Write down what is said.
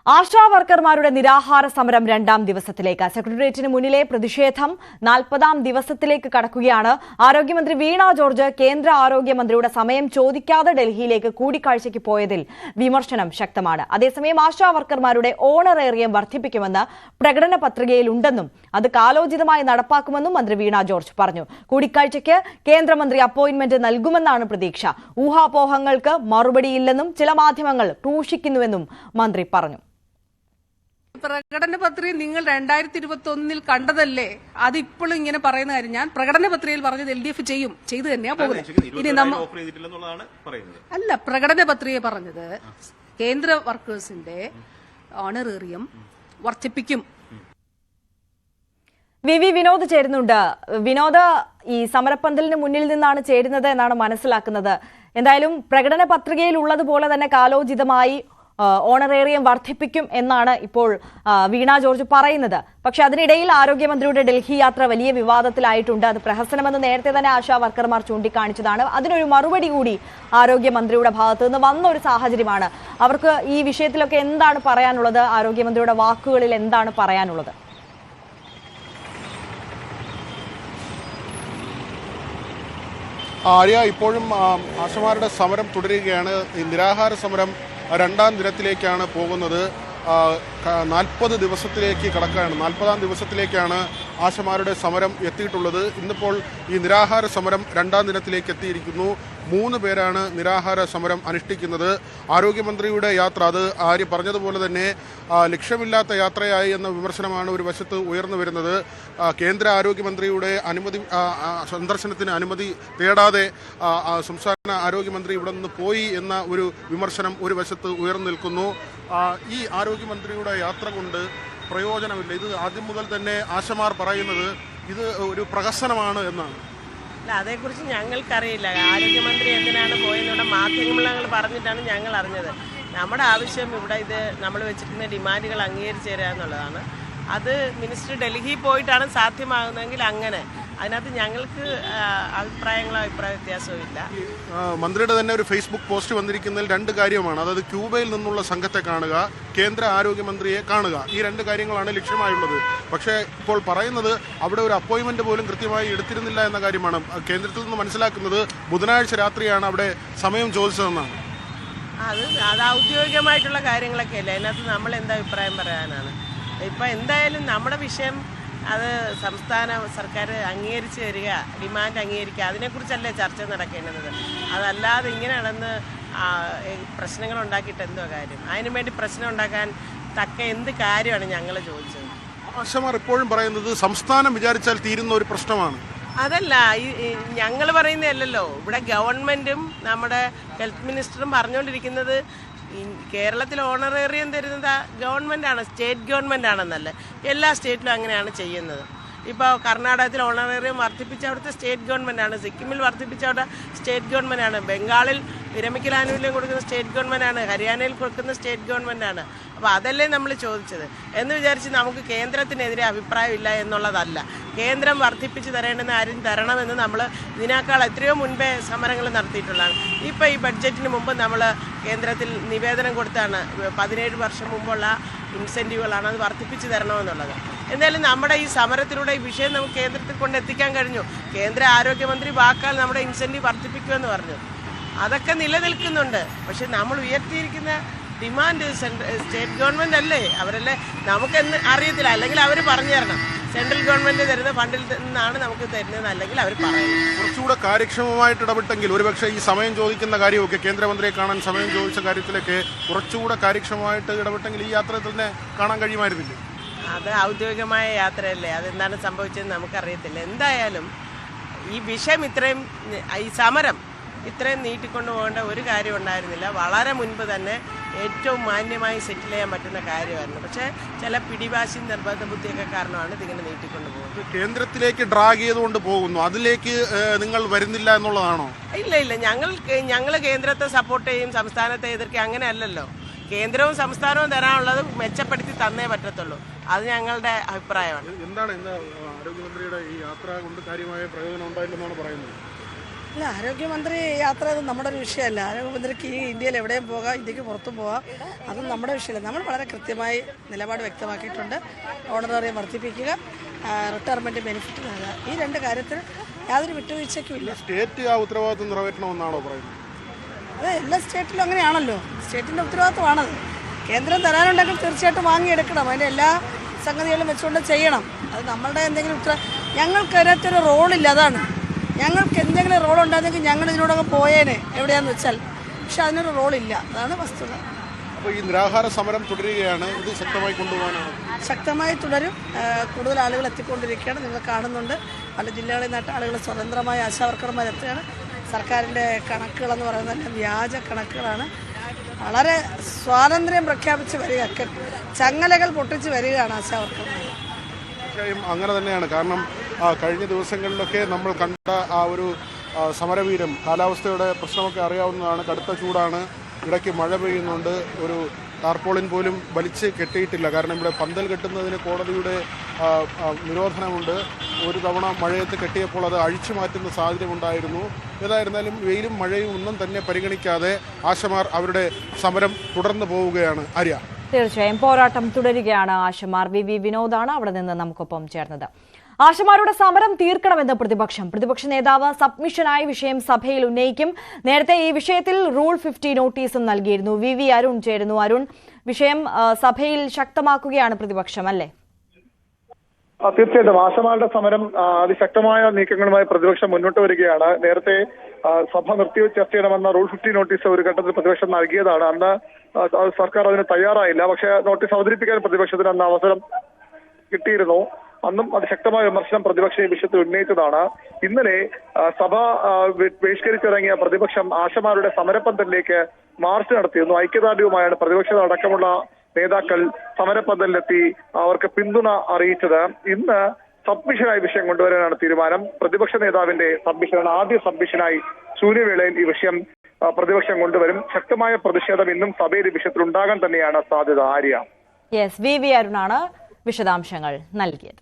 ആശാ വർക്കർമാരുടെ നിരാഹാര സമരം രണ്ടാം ദിവസത്തിലേക്ക്. സെക്രട്ടേറിയറ്റിന് മുന്നിലെ പ്രതിഷേധം 40ാം ദിവസത്തിലേക്ക് കടക്കുകയാണ്. ആരോഗ്യമന്ത്രി വീണ ജോർജ് കേന്ദ്ര ആരോഗ്യമന്ത്രിയുടെ സമയം ചോദിക്കാതെ ഡൽഹിയിലേക്ക് കൂടിക്കാഴ്ചയ്ക്ക് പോയതിൽ വിമർശനം ശക്തമാണ്. അതേസമയം ആശാ വർക്കർമാരുടെ ഓണറേറിയം വർദ്ധിപ്പിക്കുമെന്ന് പ്രകടന പത്രികയിലുണ്ടെന്നും അത് കാലോചിതമായി നടപ്പാക്കുമെന്നും മന്ത്രി വീണ ജോർജ് പറഞ്ഞു. കൂടിക്കാഴ്ചയ്ക്ക് കേന്ദ്രമന്ത്രി അപ്പോയിന്റ്മെന്റ് നൽകുമെന്നാണ് പ്രതീക്ഷ. ഊഹാപോഹങ്ങൾക്ക് മറുപടിയില്ലെന്നും ചില മാധ്യമങ്ങൾ ക്രൂശിക്കുന്നുവെന്നും മന്ത്രി പറഞ്ഞു. പ്രകടന പത്രിക നിങ്ങൾ 2021 കണ്ടതല്ലേ? അത് ഇപ്പോഴും ഇങ്ങനെ പറയുന്ന കാര്യം ഞാൻ പ്രകടന പത്രികയിൽ പറഞ്ഞത് LDF ചെയ്തു തന്നെയാ പോകുന്നത്. ഇനി അല്ല, പ്രകടന പത്രിക പറഞ്ഞത് കേന്ദ്ര വർക്കേഴ്സിന്റെ ഓണറേറിയം വർദ്ധിപ്പിക്കും. വിനോദ് ചേരുന്നുണ്ട്. വിനോദ്, ഈ സമരപ്പന്തലിന് മുന്നിൽ നിന്നാണ് ചേരുന്നത് എന്നാണ് മനസ്സിലാക്കുന്നത്. എന്തായാലും പ്രകടന പത്രികയിൽ ഉള്ളതുപോലെ തന്നെ കാലോചിതമായി ഓണറേറിയം വർദ്ധിപ്പിക്കും എന്നാണ് ഇപ്പോൾ വീണ ജോർജ് പറയുന്നത്. പക്ഷെ അതിനിടയിൽ ആരോഗ്യമന്ത്രിയുടെ ഡൽഹി യാത്ര വലിയ വിവാദത്തിലായിട്ടുണ്ട്. അത് പ്രഹസനമെന്ന് നേരത്തെ തന്നെ ആശാ വർക്കർമാർ ചൂണ്ടിക്കാണിച്ചതാണ്. അതിനൊരു മറുപടി കൂടി ആരോഗ്യമന്ത്രിയുടെ ഭാഗത്തു നിന്ന് വന്ന ഒരു സാഹചര്യമാണ്. അവർക്ക് ഈ വിഷയത്തിലൊക്കെ എന്താണ് പറയാനുള്ളത്? ആരോഗ്യമന്ത്രിയുടെ വാക്കുകളിൽ എന്താണ് പറയാനുള്ളത്? ആര്യ, ഇപ്പോഴും ആശമാരുടെ സമരം തുടരുകയാണ്. ഈ നിരാഹാര സമരം രണ്ടാം ദിനത്തിലേക്കാണ് പോകുന്നത്. 40 ദിവസത്തിലേക്ക് കടക്കുകയാണ്. 40ാം ദിവസത്തിലേക്കാണ് ആശമാരുടെ സമരം എത്തിയിട്ടുള്ളത്. ഇന്നിപ്പോൾ ഈ നിരാഹാര സമരം രണ്ടാം ദിനത്തിലേക്ക് എത്തിയിരിക്കുന്നു. 3 പേരാണ് നിരാഹാര സമരം അനുഷ്ഠിക്കുന്നത്. ആരോഗ്യമന്ത്രിയുടെ യാത്ര, അത് ആര്യ പറഞ്ഞതുപോലെ തന്നെ ലക്ഷ്യമില്ലാത്ത യാത്രയായി എന്ന വിമർശനമാണ് ഒരു വശത്ത് ഉയർന്നു വരുന്നത്. കേന്ദ്ര ആരോഗ്യമന്ത്രിയുടെ സന്ദർശനത്തിന് അനുമതി തേടാതെ സംസ്ഥാന ആരോഗ്യമന്ത്രി ഇവിടെ നിന്ന് പോയി എന്ന ഒരു വിമർശനം ഒരു വശത്ത് ഉയർന്നു നിൽക്കുന്നു. ഈ ആരോഗ്യമന്ത്രിയുടെ യാത്ര കൊണ്ട് പ്രയോജനമില്ല. ഇത് ആദ്യം മുതൽ തന്നെ ആശമാർ പറയുന്നത് ഇത് ഒരു പ്രഹസനമാണ് എന്നാണ്. അല്ല, അതേക്കുറിച്ച് ഞങ്ങൾക്കറിയില്ല. ആരോഗ്യമന്ത്രി എന്തിനാണ് പോയെന്നുള്ള മാധ്യമങ്ങൾ പറഞ്ഞിട്ടാണ് ഞങ്ങൾ അറിഞ്ഞത്. നമ്മുടെ ആവശ്യം ഇവിടെ ഇത് നമ്മൾ വെച്ചിരിക്കുന്ന ഡിമാൻഡുകൾ അംഗീകരിച്ചു തരിക എന്നുള്ളതാണ്. അത് മിനിസ്റ്റർ ഡൽഹി പോയിട്ടാണ് സാധ്യമാകുന്നതെങ്കിൽ അങ്ങനെ. അതിനകത്ത് ഞങ്ങൾക്ക് അഭിപ്രായ വ്യത്യാസവും ഇല്ല. മന്ത്രിയുടെ തന്നെ ഒരു ഫേസ്ബുക്ക് പോസ്റ്റ് വന്നിരിക്കുന്നതിൽ 2 കാര്യമാണ്. അതായത് ക്യൂബയിൽ നിന്നുള്ള സംഘത്തെ കാണുക, കേന്ദ്ര ആരോഗ്യമന്ത്രിയെ കാണുക. ഈ 2 കാര്യങ്ങളാണ് ലക്ഷ്യമായുള്ളത്. പക്ഷേ ഇപ്പോൾ പറയുന്നത് അവിടെ ഒരു അപ്പോയിന്റ്മെന്റ് പോലും കൃത്യമായി എടുത്തിരുന്നില്ല എന്ന കാര്യമാണ്. കേന്ദ്രത്തിൽ നിന്ന് മനസ്സിലാക്കുന്നത് ബുധനാഴ്ച രാത്രിയാണ് അവിടെ സമയം ചോദിച്ചതെന്നാണ്. അത് ഔദ്യോഗികമായിട്ടുള്ള കാര്യങ്ങളൊക്കെ അല്ലേ. അതിനകത്ത് നമ്മൾ എന്താ അഭിപ്രായം പറയാനാണ്? ഇപ്പം എന്തായാലും നമ്മുടെ വിഷയം അത് സംസ്ഥാന സർക്കാർ അംഗീകരിച്ച് തരിക, ഡിമാൻഡ് അംഗീകരിക്കുക, അതിനെക്കുറിച്ചല്ലേ ചർച്ച നടക്കേണ്ടത്. അതല്ലാതെ ഇങ്ങനെ നടന്ന് പ്രശ്നങ്ങൾ ഉണ്ടാക്കിയിട്ട് എന്തോ കാര്യം? അതിനു വേണ്ടി പ്രശ്നം ഉണ്ടാക്കാൻ തക്ക എന്ത് കാര്യമാണ് ഞങ്ങൾ ചോദിച്ചത്? ആശമാർ ഇപ്പോഴും പറയുന്നത് സംസ്ഥാനം വിചാരിച്ചാൽ തീരുന്ന ഒരു പ്രശ്നമാണ്. അതല്ല, ഞങ്ങൾ പറയുന്നതല്ലല്ലോ. ഇവിടെ ഗവൺമെൻറ്റും നമ്മുടെ ഹെൽത്ത് മിനിസ്റ്ററും പറഞ്ഞുകൊണ്ടിരിക്കുന്നത് കേരളത്തിൽ ഓണറേറിയം തരുന്നത് ഗവൺമെൻറ്റാണ്, സ്റ്റേറ്റ് ഗവൺമെൻറ് ആണെന്നല്ലേ. എല്ലാ സ്റ്റേറ്റിലും അങ്ങനെയാണ് ചെയ്യുന്നത്. ഇപ്പോൾ കർണാടകത്തിൽ ഓണറേറിയം വർദ്ധിപ്പിച്ച അവിടുത്തെ സ്റ്റേറ്റ് ഗവൺമെൻറ്റാണ്, സിക്കിമിൽ വർദ്ധിപ്പിച്ച അവിടെ സ്റ്റേറ്റ് ഗവൺമെൻറ്റാണ്, ബംഗാളിൽ വിരമിക്കൽ ആനുകൂല്യം കൊടുക്കുന്ന സ്റ്റേറ്റ് ഗവൺമെൻറ്റാണ്, ഹരിയാനയിൽ കൊടുക്കുന്ന സ്റ്റേറ്റ് ഗവൺമെൻറ്റാണ്. അപ്പോൾ അതല്ലേ നമ്മൾ ചോദിച്ചത്. എന്ന് വിചാരിച്ച് നമുക്ക് കേന്ദ്രത്തിനെതിരെ അഭിപ്രായമില്ല എന്നുള്ളതല്ല. കേന്ദ്രം വർദ്ധിപ്പിച്ച് തരേണ്ടുന്ന ആരും തരണമെന്ന് നമ്മൾ ഇതിനേക്കാൾ എത്രയോ മുൻപേ സമരങ്ങൾ നടത്തിയിട്ടുള്ളതാണ്. ഇപ്പോൾ ഈ ബഡ്ജറ്റിന് മുമ്പ് നമ്മൾ കേന്ദ്രത്തിൽ നിവേദനം കൊടുത്താണ് 17 വർഷം മുമ്പുള്ള ഇൻസെൻറ്റീവുകളാണ്, അത് വർദ്ധിപ്പിച്ച് തരണമെന്നുള്ളത്. എന്തായാലും നമ്മുടെ ഈ സമരത്തിലൂടെ ഈ വിഷയം നമുക്ക് കേന്ദ്രത്തിൽ കൊണ്ടെത്തിക്കാൻ കഴിഞ്ഞു. കേന്ദ്ര ആരോഗ്യമന്ത്രി വാക്കാൽ നമ്മുടെ ഇൻസെൻറ്റീവ് വർദ്ധിപ്പിക്കുമെന്ന് പറഞ്ഞു. അതൊക്കെ നിലനിൽക്കുന്നുണ്ട്. പക്ഷെ നമ്മൾ ഉയർത്തിയിരിക്കുന്ന ഡിമാൻഡ് സ്റ്റേറ്റ് ഗവൺമെൻറ് അല്ലേ, അവരല്ലേ, നമുക്കെന്ന് അറിയത്തില്ല. അല്ലെങ്കിൽ അവർ പറഞ്ഞു തരണം, സെൻട്രൽ ഗവൺമെൻറ് തരുന്ന ഫണ്ടിൽ നിന്നാണ് നമുക്ക് തരുന്നത്, അല്ലെങ്കിൽ അവർ പറയുന്നത്. കുറച്ചുകൂടെ കാര്യക്ഷമമായിട്ട് ഇടപെട്ടെങ്കിൽ ഒരുപക്ഷെ ഈ സമയം ചോദിക്കുന്ന കാര്യമൊക്കെ, കേന്ദ്രമന്ത്രിയെ കാണാൻ സമയം ചോദിച്ച കാര്യത്തിലൊക്കെ കുറച്ചുകൂടെ കാര്യക്ഷമമായിട്ട് ഇടപെട്ടെങ്കിൽ ഈ യാത്ര തന്നെ കാണാൻ കഴിയുമായിരുന്നില്ലേ? അത് ഔദ്യോഗികമായ യാത്രയല്ലേ, അതെന്താണ് സംഭവിച്ചതെന്ന് നമുക്കറിയത്തില്ല. എന്തായാലും ഈ വിഷയം ഈ സമരം ഇത്രയും നീട്ടിക്കൊണ്ടു പോകേണ്ട ഒരു കാര്യം ഉണ്ടായിരുന്നില്ല. വളരെ മുൻപ് തന്നെ ഏറ്റവും മാന്യമായി സെറ്റിൽ ചെയ്യാൻ പറ്റുന്ന കാര്യമായിരുന്നു. പക്ഷേ ചില പിടിവാശി നിർബന്ധ ബുദ്ധിയൊക്കെ കാരണമാണ് ഇതിങ്ങനെ നീട്ടിക്കൊണ്ടു പോകുന്നത്. കേന്ദ്രത്തിലേക്ക് ഡ്രാഗ് ചെയ്തുകൊണ്ട് പോകുന്നു, അതിലേക്ക് നിങ്ങൾ വരുന്നില്ല എന്നുള്ളതാണോ? ഇല്ല, ഞങ്ങൾ കേന്ദ്രത്തെ സപ്പോർട്ട് ചെയ്യും, സംസ്ഥാനത്തെ എതിർക്കുക, അങ്ങനെ അല്ലല്ലോ. കേന്ദ്രവും സംസ്ഥാനവും തരാനുള്ളത് മെച്ചപ്പെടുത്തി തന്നേ പറ്റത്തുള്ളൂ. അത് ഞങ്ങളുടെ അഭിപ്രായമാണ്. എന്താണ് ആരോഗ്യമന്ത്രിയുടെ ഈ യാത്ര കൊണ്ട് കാര്യമായ പ്രയോജനം ഉണ്ടായില്ലെന്നാണ് പറയുന്നത്? അല്ല, ആരോഗ്യമന്ത്രി യാത്ര അത് നമ്മുടെ ഒരു വിഷയമല്ല. ആരോഗ്യമന്ത്രിക്ക് ഈ ഇന്ത്യയിൽ എവിടെയും പോകാം, ഇന്ത്യക്ക് പുറത്തും പോകാം, അതും നമ്മുടെ വിഷയമല്ല. നമ്മൾ വളരെ കൃത്യമായി നിലപാട് വ്യക്തമാക്കിയിട്ടുണ്ട്. ഓണറേറിയം വർദ്ധിപ്പിക്കുക, റിട്ടയർമെൻറ്റ് ബെനിഫിറ്റ് നൽകുക, ഈ രണ്ട് കാര്യത്തിൽ യാതൊരു വിട്ടുവീഴ്ചയ്ക്കും ഇല്ല. സ്റ്റേറ്റ് ആ ഉത്തരവാദിത്വം നിറവേറ്റണമെന്നാണോ പറയുന്നത്? അത് എല്ലാ സ്റ്റേറ്റിലും അങ്ങനെയാണല്ലോ. സ്റ്റേറ്റിൻ്റെ ഉത്തരവാദിത്വമാണത്. കേന്ദ്രം തരാനുണ്ടെങ്കിൽ തീർച്ചയായിട്ടും വാങ്ങിയെടുക്കണം. അതിൻ്റെ എല്ലാ സംഗതികളും വെച്ചുകൊണ്ട് ചെയ്യണം. അത് നമ്മളുടെ എന്തെങ്കിലും ഞങ്ങൾക്ക് അതിനകത്തൊരു റോളില്ല. അതാണ്, ഞങ്ങൾക്ക് എന്തെങ്കിലും റോൾ ഉണ്ടായിരുന്നെങ്കിൽ ഞങ്ങൾ ഇതിനോടൊക്കെ പോയേനെ എവിടെയാന്ന് വെച്ചാൽ. പക്ഷെ അതിനൊരു റോളില്ല, അതാണ് വസ്തുത. അപ്പോൾ ഈ നിരാഹാര സമരം തുടരുകയാണ്, ഇത് ശക്തമായി കൊണ്ടുപോകാനാണ്? ശക്തമായി തുടരും. കൂടുതൽ ആളുകൾ എത്തിക്കൊണ്ടിരിക്കുകയാണ്, നിങ്ങൾ കാണുന്നുണ്ട്. പല ജില്ലകളിൽ നിന്നിട്ട് ആളുകൾ സ്വതന്ത്രമായ ആശാവർക്കർമാർ എത്തുകയാണ്. സർക്കാരിൻ്റെ കണക്കുകളെന്ന് പറയുന്നത് തന്നെ വ്യാജ കണക്കുകളാണ്. വളരെ സ്വാതന്ത്ര്യം പ്രഖ്യാപിച്ച് വരിക, ചങ്ങലകൾ പൊട്ടിച്ച് വരികയാണ് ആശാവർക്കർമാർ. തീർച്ചയായും അങ്ങനെ തന്നെയാണ്. കാരണം കഴിഞ്ഞ ദിവസങ്ങളിലൊക്കെ നമ്മൾ കണ്ട ആ ഒരു സമരവീരം, കാലാവസ്ഥയുടെ പ്രശ്നമൊക്കെ അറിയാവുന്നതാണ്. കടുത്ത ചൂടാണ്, ഇടയ്ക്ക് മഴ പെയ്യുന്നുണ്ട്, ഒരു ടാർപോളിൻ പോലും വലിച്ച് കെട്ടിയിട്ടില്ല. കാരണം ഇവിടെ പന്തൽ കെട്ടുന്നതിന് കോടതിയുടെ നിരോധനമുണ്ട്. ഒരു തവണ മഴയത്ത് കെട്ടിയപ്പോൾ അത് അഴിച്ചു മാറ്റുന്ന സാഹചര്യമുണ്ടായിരുന്നു. ഏതായിരുന്നാലും വെയിലും മഴയും ഒന്നും തന്നെ പരിഗണിക്കാതെ ആശമാർ അവരുടെ സമരം തുടർന്നു പോവുകയാണ്. ആര്യ, തീർച്ചയായും പോരാട്ടം തുടരുകയാണ്. ആശമാർ. വി വിനോദാണ് അവിടെ നിന്ന് നമുക്കൊപ്പം ചേർന്നത്. ആശമാരുടെ സമരം തീർക്കണമെന്ന് പ്രതിപക്ഷ നേതാവ് സബ്മിഷനായി വിഷയം സഭയിൽ ഉന്നയിക്കും. നേരത്തെ ഈ വിഷയത്തിൽ റൂൾ 50 നോട്ടീസും നൽകിയിരുന്നു. വി അരുൺ ചേരുന്നു. അരുൺ, വിഷയം സഭയിൽ ശക്തമാക്കുകയാണ് പ്രതിപക്ഷം, അല്ലേ? തീർച്ചയായിട്ടും ആശമാരുടെ സമരം അതിശക്തമായ നീക്കങ്ങളുമായി പ്രതിപക്ഷം മുന്നോട്ട് വരികയാണ്. നേരത്തെ സഭ നിർത്തിവെച്ച് ചർച്ച ചെയ്യണമെന്ന റൂൾ 50 നോട്ടീസ് ഒരു ഘട്ടത്തിൽ പ്രതിപക്ഷം നൽകിയതാണ്. അന്ന് സർക്കാർ അതിന് തയ്യാറായില്ല. പക്ഷേ നോട്ടീസ് അവതരിപ്പിക്കാൻ പ്രതിപക്ഷത്തിന് അന്ന് അവസരം കിട്ടിയിരുന്നു. അന്നും അതിശക്തമായ വിമർശനം പ്രതിപക്ഷം ഈ വിഷയത്തിൽ ഉന്നയിച്ചതാണ്. ഇന്നലെ സഭ ബഹിഷ്കരിച്ചിറങ്ങിയ പ്രതിപക്ഷം ആശമാരുടെ സമരപ്പന്തലിലേക്ക് മാർച്ച് നടത്തിയിരുന്നു. ഐക്യദാർഢ്യവുമായാണ് പ്രതിപക്ഷം അടക്കമുള്ള നേതാക്കൾ സമരപ്പന്തലിലെത്തി അവർക്ക് പിന്തുണ അറിയിച്ചത്. ഇന്ന് സബ്മിഷനായി വിഷയം കൊണ്ടുവരാനാണ് തീരുമാനം. പ്രതിപക്ഷ നേതാവിന്റെ സബ്മിഷനാണ്. ആദ്യ സബ്മിഷനായി ശൂന്യവേളയിൽ ഈ വിഷയം പ്രതിപക്ഷം കൊണ്ടുവരും. ശക്തമായ പ്രതിഷേധം ഇന്നും സഭയിൽ ഈ വിഷയത്തിൽ ഉണ്ടാകാൻ തന്നെയാണ് സാധ്യത. ആര്യ, യെസ്, വി അരുണാണ് വിശദാംശങ്ങൾ നൽകിയത്.